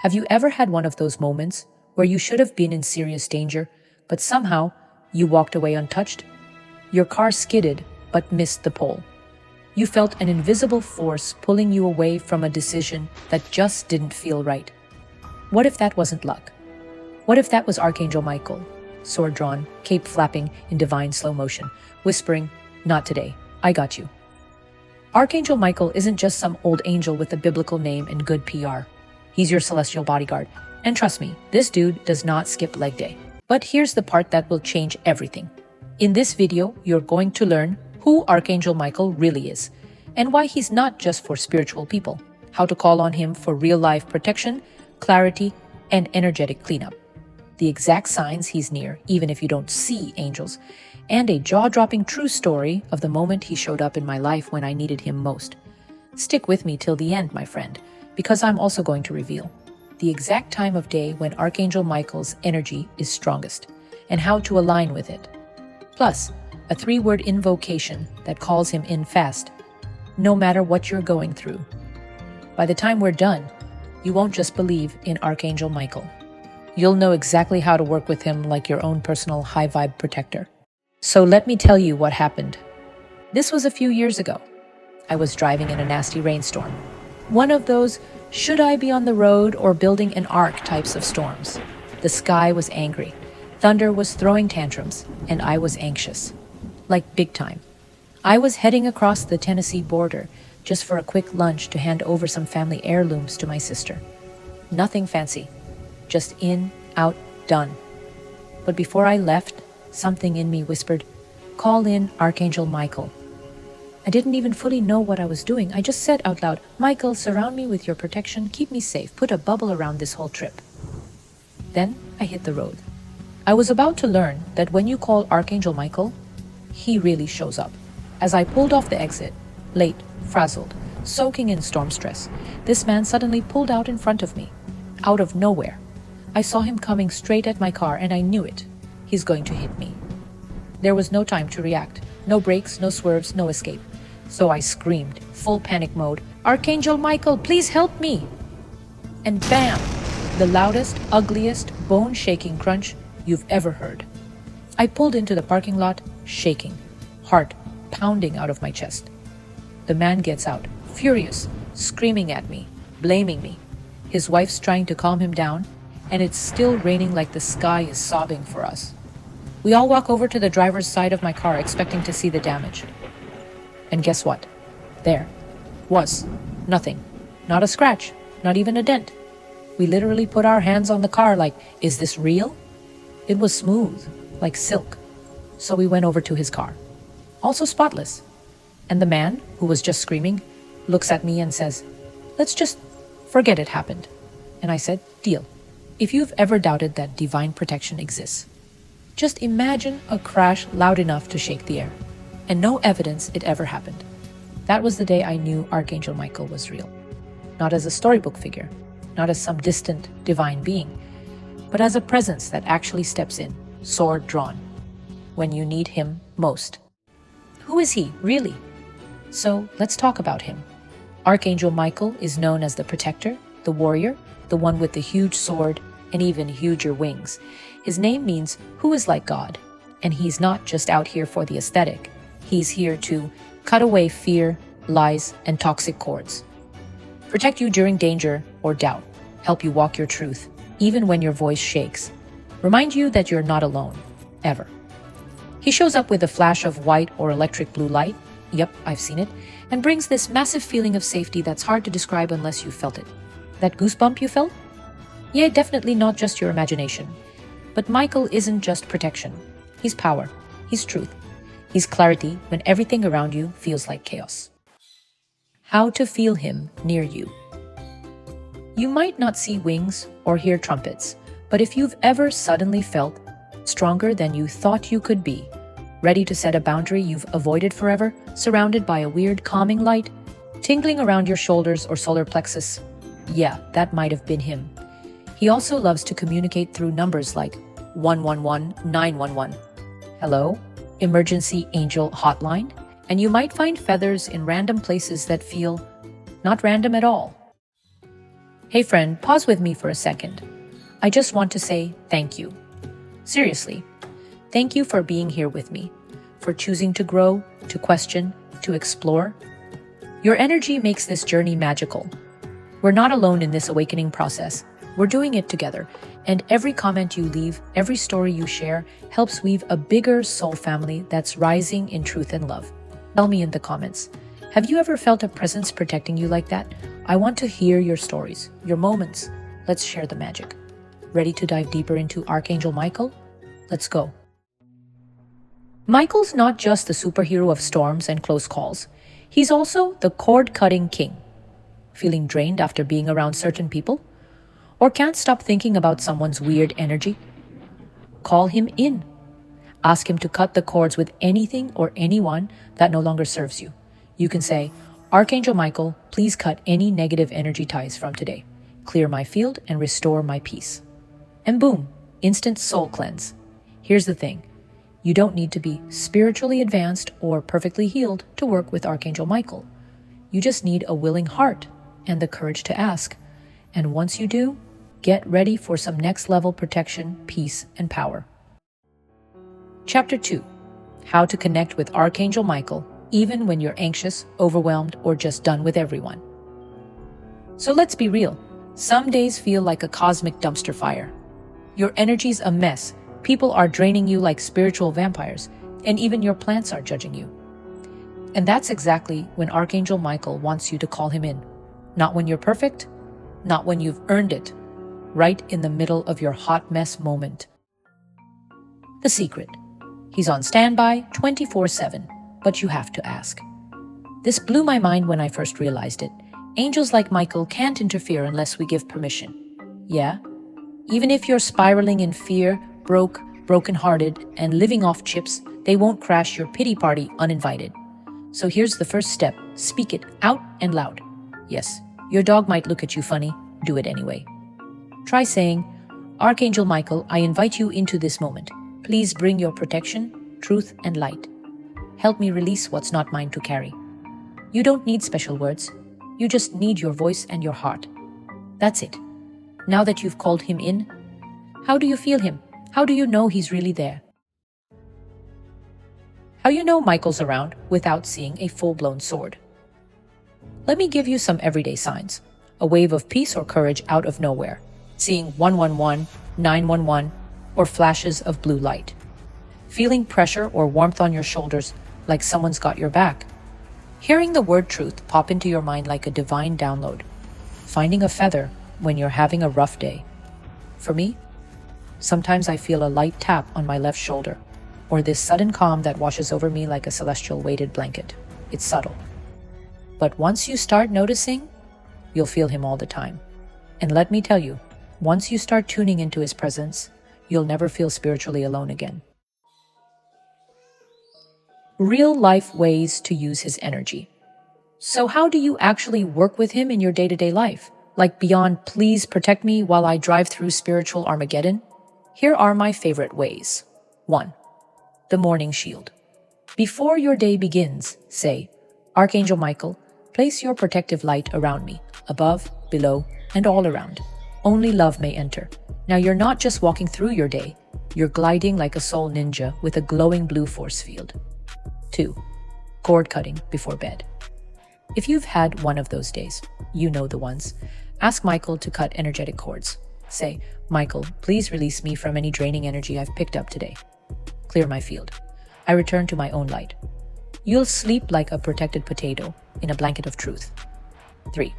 Have you ever had one of those moments where you should have been in serious danger, but somehow you walked away untouched? Your car skidded but missed the pole. You felt an invisible force pulling you away from a decision that just didn't feel right. What if that wasn't luck? What if that was Archangel Michael, sword drawn, cape flapping in divine slow motion, whispering, "Not today, I got you." Archangel Michael isn't just some old angel with a biblical name and good PR. He's your celestial bodyguard. And trust me, this dude does not skip leg day. But here's the part that will change everything. In this video, you're going to learn who Archangel Michael really is, and why he's not just for spiritual people, how to call on him for real-life protection, clarity, and energetic cleanup, the exact signs he's near, even if you don't see angels, and a jaw-dropping true story of the moment he showed up in my life when I needed him most. Stick with me till the end, my friend, because I'm also going to reveal the exact time of day when Archangel Michael's energy is strongest, and how to align with it. Plus, a 3-word invocation that calls him in fast, no matter what you're going through. By the time we're done, you won't just believe in Archangel Michael. You'll know exactly how to work with him like your own personal high-vibe protector. So let me tell you what happened. This was a few years ago. I was driving in a nasty rainstorm. One of those should I be on the road or building an ark types of storms. The sky was angry. Thunder was throwing tantrums, and I was anxious. Like big time. I was heading across the Tennessee border just for a quick lunch to hand over some family heirlooms to my sister. Nothing fancy. Just in, out, done. But before I left, something in me whispered, "Call in Archangel Michael." I didn't even fully know what I was doing. I just said out loud, "Michael, surround me with your protection, keep me safe, put a bubble around this whole trip." Then I hit the road. I was about to learn that when you call Archangel Michael, he really shows up. As I pulled off the exit, late, frazzled, soaking in storm stress, this man suddenly pulled out in front of me, out of nowhere. I saw him coming straight at my car and I knew it. He's going to hit me. There was no time to react. No brakes, no swerves, no escape. So I screamed, full panic mode, "Archangel Michael, please help me!" And bam! The loudest, ugliest, bone-shaking crunch you've ever heard. I pulled into the parking lot, shaking, heart pounding out of my chest. The man gets out, furious, screaming at me, blaming me. His wife's trying to calm him down, and it's still raining like the sky is sobbing for us. We all walk over to the driver's side of my car expecting to see the damage. And guess what? There was nothing. Not a scratch, not even a dent. We literally put our hands on the car like, is this real? It was smooth, like silk. So we went over to his car, also spotless. And the man, who was just screaming, looks at me and says, "Let's just forget it happened." And I said, "Deal." If you've ever doubted that divine protection exists, just imagine a crash loud enough to shake the air, and no evidence it ever happened. That was the day I knew Archangel Michael was real. Not as a storybook figure, not as some distant divine being, but as a presence that actually steps in, sword drawn, when you need him most. Who is he, really? So let's talk about him. Archangel Michael is known as the protector, the warrior, the one with the huge sword, and even huger wings. His name means "who is like God," and he's not just out here for the aesthetic. He's here to cut away fear, lies, and toxic cords. Protect you during danger or doubt, help you walk your truth, even when your voice shakes. Remind you that you're not alone, ever. He shows up with a flash of white or electric blue light, yep, I've seen it, and brings this massive feeling of safety that's hard to describe unless you felt it. That goosebump you felt? Yeah, definitely not just your imagination. But Michael isn't just protection. He's power. He's truth. He's clarity when everything around you feels like chaos. How to feel him near you. You might not see wings or hear trumpets, but if you've ever suddenly felt stronger than you thought you could be, ready to set a boundary you've avoided forever, surrounded by a weird calming light, tingling around your shoulders or solar plexus, yeah, that might have been him. He also loves to communicate through numbers like 111 911. Hello, emergency angel hotline. And you might find feathers in random places that feel not random at all. Hey friend, pause with me for a second. I just want to say thank you. Seriously, thank you for being here with me, for choosing to grow, to question, to explore. Your energy makes this journey magical. We're not alone in this awakening process. We're doing it together, and every comment you leave, every story you share, helps weave a bigger soul family that's rising in truth and love. Tell me in the comments, have you ever felt a presence protecting you like that? I want to hear your stories, your moments. Let's share the magic. Ready to dive deeper into Archangel Michael? Let's go. Michael's not just the superhero of storms and close calls. He's also the cord-cutting king. Feeling drained after being around certain people? Or can't stop thinking about someone's weird energy? Call him in. Ask him to cut the cords with anything or anyone that no longer serves you. You can say, Archangel Michael, please cut any negative energy ties from today. Clear my field and restore my peace. And boom, instant soul cleanse. Here's the thing. You don't need to be spiritually advanced or perfectly healed to work with Archangel Michael. You just need a willing heart and the courage to ask. And once you do, get ready for some next level protection, peace, and power. Chapter 2. How to connect with Archangel Michael even when you're anxious, overwhelmed, or just done with everyone. So let's be real. Some days feel like a cosmic dumpster fire. Your energy's a mess. People are draining you like spiritual vampires, and even your plants are judging you. And that's exactly when Archangel Michael wants you to call him in. Not when you're perfect, not when you've earned it, right in the middle of your hot mess moment. The secret. He's on standby 24/7, but you have to ask. This blew my mind when I first realized it. Angels like Michael can't interfere unless we give permission. Yeah? Even if you're spiraling in fear, broken-hearted, and living off chips, they won't crash your pity party uninvited. So here's the first step. Speak it out and loud. Yes, your dog might look at you funny. Do it anyway. Try saying, Archangel Michael, I invite you into this moment. Please bring your protection, truth, and light. Help me release what's not mine to carry. You don't need special words. You just need your voice and your heart. That's it. Now that you've called him in, how do you feel him? How do you know he's really there? How you know Michael's around without seeing a full-blown sword? Let me give you some everyday signs. A wave of peace or courage out of nowhere. Seeing 111, 911, or flashes of blue light. Feeling pressure or warmth on your shoulders like someone's got your back. Hearing the word truth pop into your mind like a divine download. Finding a feather when you're having a rough day. For me, sometimes I feel a light tap on my left shoulder, or this sudden calm that washes over me like a celestial weighted blanket. It's subtle. But once you start noticing, you'll feel him all the time. And let me tell you, once you start tuning into his presence, you'll never feel spiritually alone again. Real-life ways to use his energy. So how do you actually work with him in your day-to-day life? Like beyond, please protect me while I drive through spiritual Armageddon? Here are my favorite ways. 1. The morning shield. Before your day begins, say, Archangel Michael, place your protective light around me, above, below, and all around. Only love may enter. Now you're not just walking through your day, you're gliding like a soul ninja with a glowing blue force field. 2. Cord cutting before bed. If you've had one of those days, you know the ones. Ask Michael to cut energetic cords. Say, Michael, please release me from any draining energy I've picked up today. Clear my field. I return to my own light. You'll sleep like a protected potato in a blanket of truth. 3.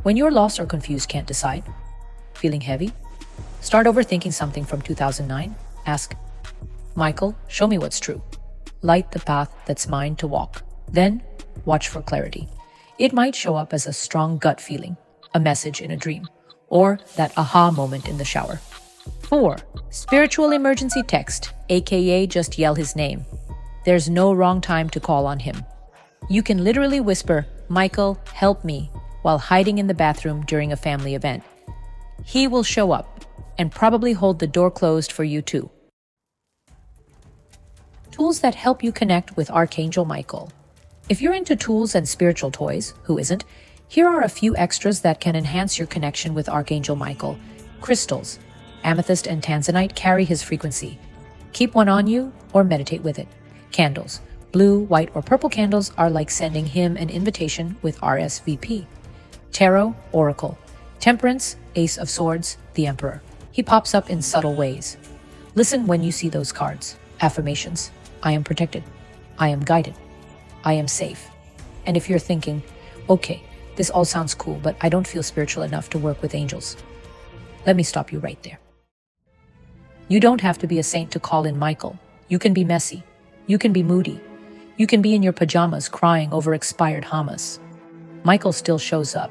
When you're lost or confused, can't decide, feeling heavy, start overthinking something from 2009, ask, Michael, show me what's true. Light the path that's mine to walk. Then, watch for clarity. It might show up as a strong gut feeling, a message in a dream, or that aha moment in the shower. 4. Spiritual emergency text, aka just yell his name. There's no wrong time to call on him. You can literally whisper, Michael, help me, while hiding in the bathroom during a family event. He will show up and probably hold the door closed for you too. Tools that help you connect with Archangel Michael. If you're into tools and spiritual toys, who isn't? Here are a few extras that can enhance your connection with Archangel Michael. Crystals. Amethyst and tanzanite carry his frequency. Keep one on you or meditate with it. Candles. Blue, white, or purple candles are like sending him an invitation with RSVP. Tarot, Oracle. Temperance, Ace of Swords, the Emperor. He pops up in subtle ways. Listen when you see those cards. Affirmations. I am protected. I am guided. I am safe. And if you're thinking, okay, this all sounds cool, but I don't feel spiritual enough to work with angels, let me stop you right there. You don't have to be a saint to call in Michael. You can be messy. You can be moody. You can be in your pajamas crying over expired hummus. Michael still shows up.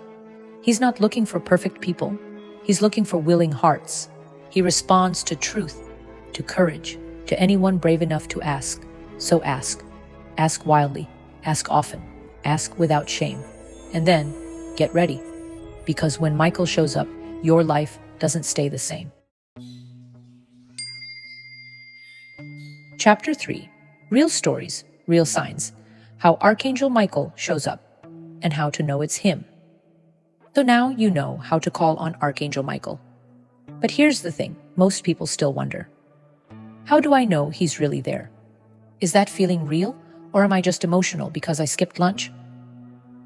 He's not looking for perfect people. He's looking for willing hearts. He responds to truth, to courage, to anyone brave enough to ask. So ask. Ask wildly. Ask often. Ask without shame. And then, get ready. Because when Michael shows up, your life doesn't stay the same. Chapter 3. Real Stories, Real Signs. How Archangel Michael shows up, and how to know it's him. So now you know how to call on Archangel Michael. But here's the thing, most people still wonder. How do I know he's really there? Is that feeling real, or am I just emotional because I skipped lunch?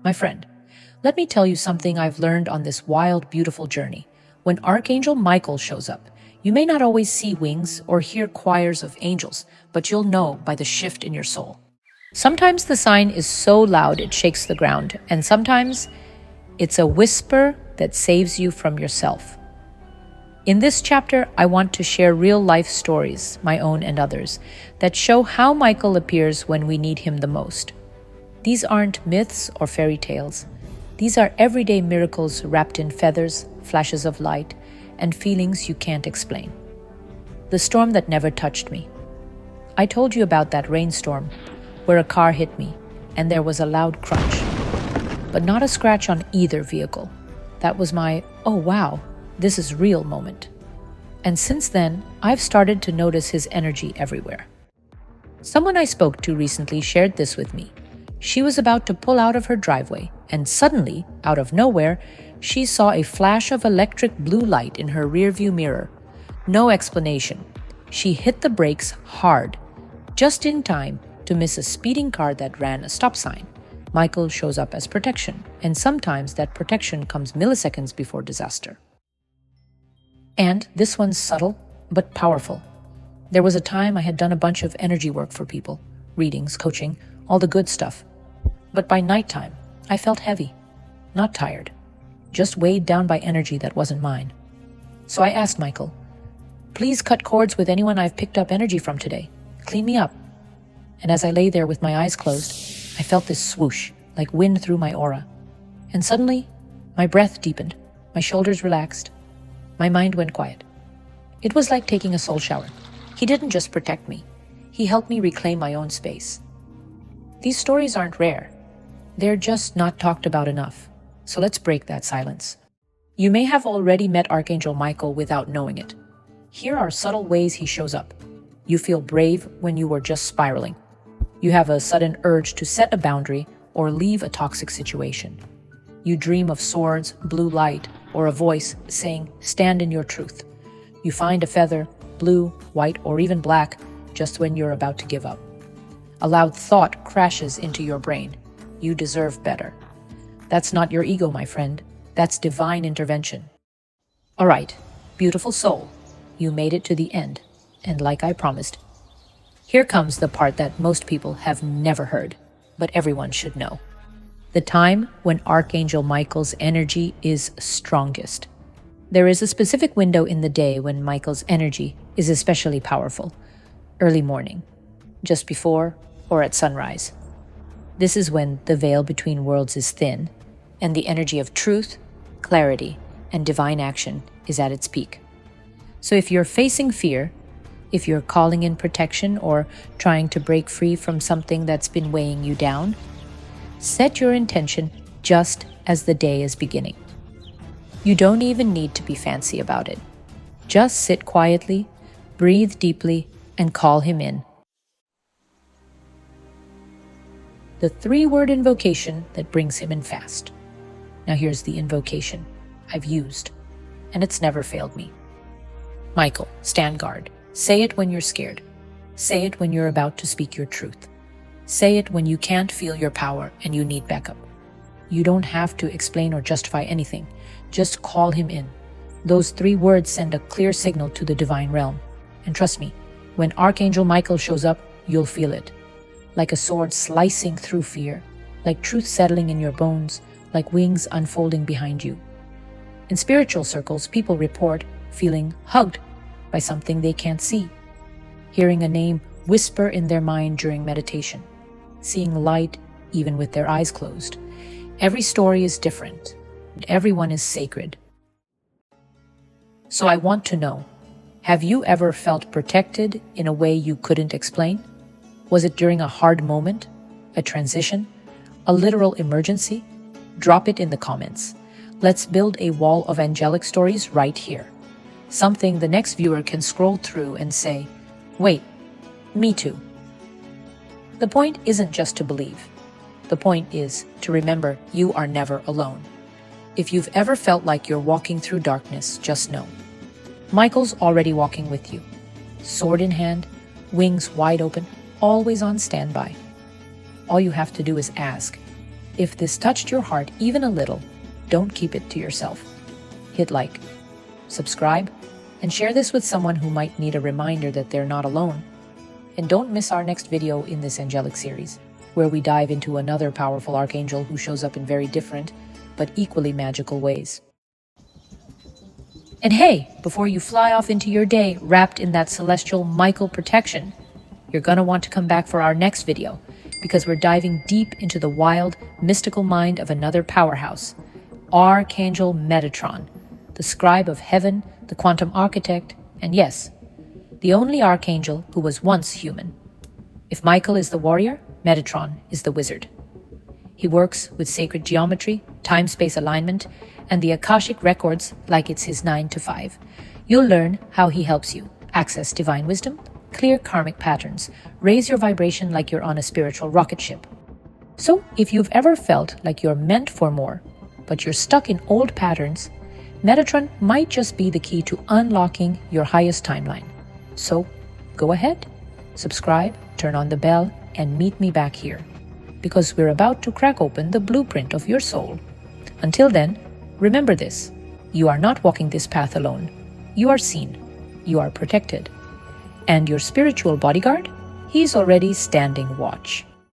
My friend, let me tell you something I've learned on this wild, beautiful journey. When Archangel Michael shows up, you may not always see wings or hear choirs of angels, but you'll know by the shift in your soul. Sometimes the sign is so loud it shakes the ground, and sometimes it's a whisper that saves you from yourself. In this chapter, I want to share real-life stories, my own and others, that show how Michael appears when we need him the most. These aren't myths or fairy tales. These are everyday miracles wrapped in feathers, flashes of light, and feelings you can't explain. The storm that never touched me. I told you about that rainstorm where a car hit me and there was a loud crunch, but not a scratch on either vehicle. That was my, oh wow, this is real moment. And since then, I've started to notice his energy everywhere. Someone I spoke to recently shared this with me. She was about to pull out of her driveway, and suddenly, out of nowhere, she saw a flash of electric blue light in her rearview mirror. No explanation. She hit the brakes hard, just in time to miss a speeding car that ran a stop sign. Michael shows up as protection, and sometimes that protection comes milliseconds before disaster. And this one's subtle, but powerful. There was a time I had done a bunch of energy work for people, readings, coaching, all the good stuff. But by nighttime, I felt heavy, not tired, just weighed down by energy that wasn't mine. So I asked Michael, please cut cords with anyone I've picked up energy from today. Clean me up. And as I lay there with my eyes closed, I felt this swoosh, like wind through my aura. And suddenly, my breath deepened, my shoulders relaxed, my mind went quiet. It was like taking a soul shower. He didn't just protect me. He helped me reclaim my own space. These stories aren't rare. They're just not talked about enough. So let's break that silence. You may have already met Archangel Michael without knowing it. Here are subtle ways he shows up. You feel brave when you were just spiraling. You have a sudden urge to set a boundary or leave a toxic situation. You dream of swords, blue light, or a voice saying, stand in your truth. You find a feather, blue, white, or even black, just when you're about to give up. A loud thought crashes into your brain. You deserve better. That's not your ego, my friend. That's divine intervention. All right, beautiful soul, you made it to the end. And like I promised, here comes the part that most people have never heard, but everyone should know. The time when Archangel Michael's energy is strongest. There is a specific window in the day when Michael's energy is especially powerful. Early morning, just before or at sunrise. This is when the veil between worlds is thin, and the energy of truth, clarity, and divine action is at its peak. So if you're facing fear, if you're calling in protection or trying to break free from something that's been weighing you down, set your intention just as the day is beginning. You don't even need to be fancy about it. Just sit quietly, breathe deeply, and call him in. The 3-word invocation that brings him in fast. Now here's the invocation I've used, and it's never failed me. Michael, stand guard. Say it when you're scared. Say it when you're about to speak your truth. Say it when you can't feel your power and you need backup. You don't have to explain or justify anything. Just call him in. Those 3 words send a clear signal to the divine realm. And trust me, when Archangel Michael shows up, you'll feel it. Like a sword slicing through fear, like truth settling in your bones, like wings unfolding behind you. In spiritual circles, people report feeling hugged by something they can't see, hearing a name whisper in their mind during meditation, seeing light even with their eyes closed. Every story is different, and everyone is sacred. So I want to know, have you ever felt protected in a way you couldn't explain? Was it during a hard moment, a transition, a literal emergency? Drop it in the comments. Let's build a wall of angelic stories right here. Something the next viewer can scroll through and say, wait, me too. The point isn't just to believe. The point is to remember you are never alone. If you've ever felt like you're walking through darkness, just know Michael's already walking with you. Sword in hand, wings wide open, always on standby. All you have to do is ask. If this touched your heart even a little, don't keep it to yourself. Hit like, subscribe, and share this with someone who might need a reminder that they're not alone. And don't miss our next video in this angelic series, where we dive into another powerful archangel who shows up in very different but equally magical ways. And hey, before you fly off into your day wrapped in that celestial Michael protection, you're gonna want to come back for our next video, because we're diving deep into the wild, mystical mind of another powerhouse, Archangel Metatron, the scribe of heaven, the quantum architect, and yes, the only archangel who was once human. If Michael is the warrior, Metatron is the wizard. He works with sacred geometry, time-space alignment, and the Akashic records like it's his 9 to 5. You'll learn how he helps you access divine wisdom, clear karmic patterns, raise your vibration like you're on a spiritual rocket ship. So if you've ever felt like you're meant for more, but you're stuck in old patterns, Metatron might just be the key to unlocking your highest timeline. So go ahead, subscribe, turn on the bell, and meet me back here, because we're about to crack open the blueprint of your soul. Until then, remember this: you are not walking this path alone. You are seen, you are protected, and your spiritual bodyguard, he's already standing watch.